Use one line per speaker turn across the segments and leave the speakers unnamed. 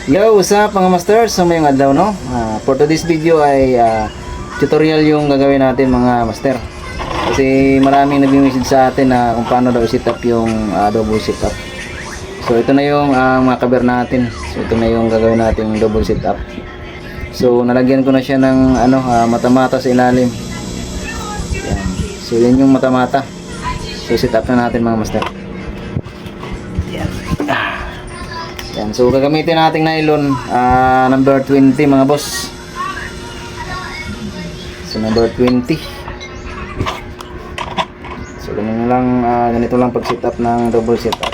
Yo, what's up mga master? So ngayong adlaw no. For today's video ay tutorial yung gagawin natin mga master. Kasi maraming nag-message sa atin na kung paano daw i-set up yung double setup. So ito na yung mga cover natin. So ito na yung gagawin natin double setup. So nalagyan ko na siya ng mata-mata sa ilalim. Yan. So yan yung mata-mata. So set up na natin mga master. Yan, so gagamitin nating nylon number 20 mga boss. So number 20. So ganun lang, ganito lang pag set up ng double set up.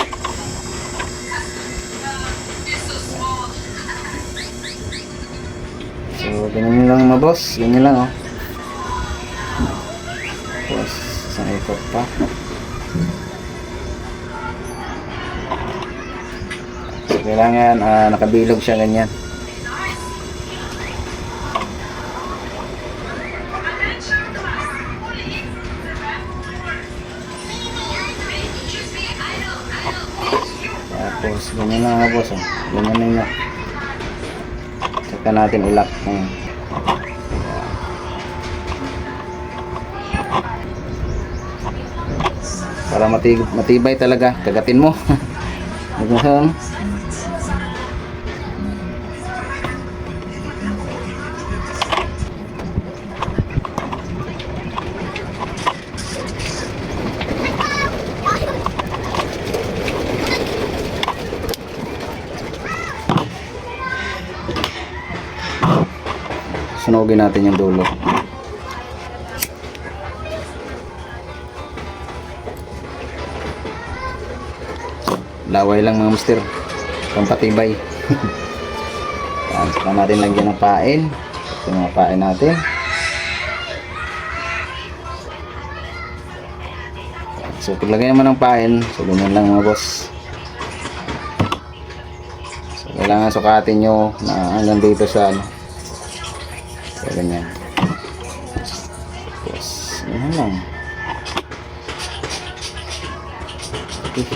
So ganun lang mga boss, ganyan lang oh. Tapos isang ikot pa. Kailangan nakabilog siya ganyan. Tapos ganyan lang mga boss oh. Ganyan lang yun. Saka natin ilak. Para matibay talaga. Kagatin mo. Ganyan. Sunugin natin yung dulo. Laway lang mga master, pampatibay. Saka natin lagyan ng pain. Ito mga pain natin. So paglagay naman ng pain, so ganyan lang mga boss. So kailangan sukatin nyo na hanggang dito sa so ganyan. Tapos ganyan lang. Okay.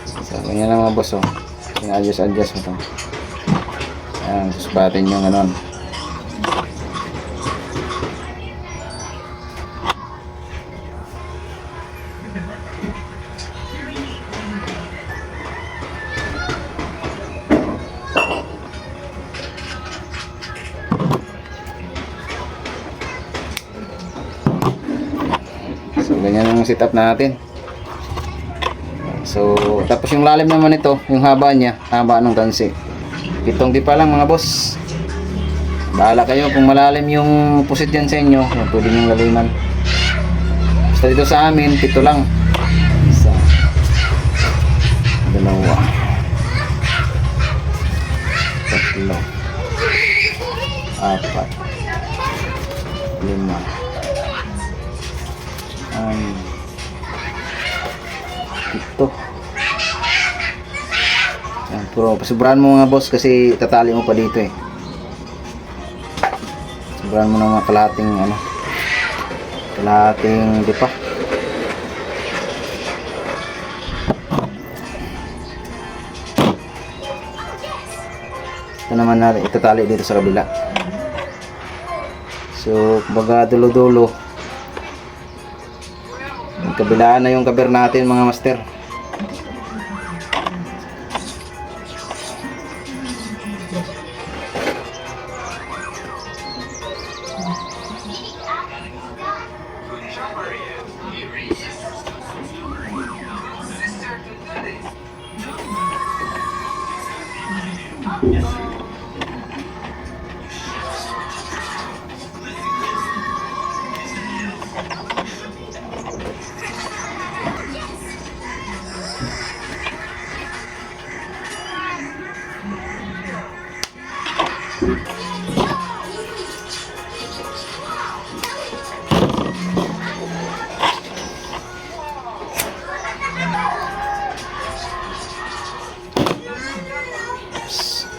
So ganyan lang mga boss oh. Adjust mo ito. Ayan, susukatin yung ganon. So ganyan ang setup natin. So tapos yung lalim naman ito, yung haba niya, haba ng tansi. 7 di pa lang mga boss. Bahala kayo kung malalim yung pusit dyan sa inyo, pwede nyo laliman. Basta dito sa amin 7 lang. Isa, dalawa, tatlo, 4, 5, ito. Yan, pero pasubrahan mo mga boss kasi tatali mo pa dito eh. Subrahan mo ng mga kalahating dipa. Ito naman natin itatali dito sa kabila. So baga dulo-dulo, kabilaan na yung cover natin mga master.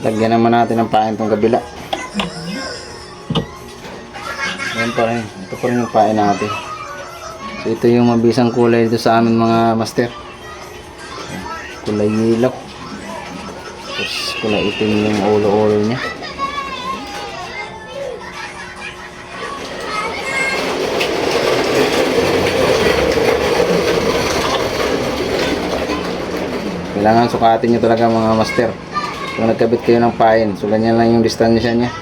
Lagyan naman natin ng pain tong kabila. Ayan pa rin. Ito pa rin yung pain natin. So ito yung mabisang kulay dito sa amin mga master. Kulay ilaw. Tapos kulay itim yung ulo-ulo niya. Kailangan sukatin nyo talaga mga master. Kung nagkabit kayo ng pain, so ganyan lang yung distansya niya.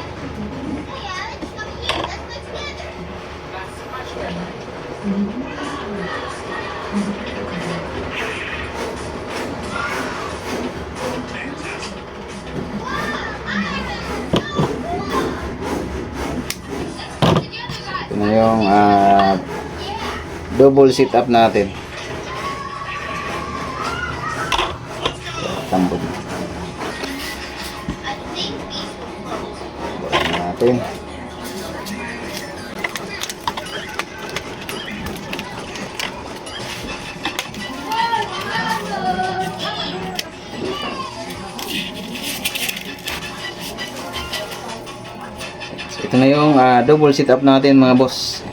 Ito na yung double sit up natin. Tambod natin. Ito na yung double sit up natin mga boss.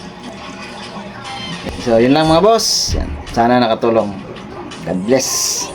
So yun lang mga boss. Sana nakatulong. God bless.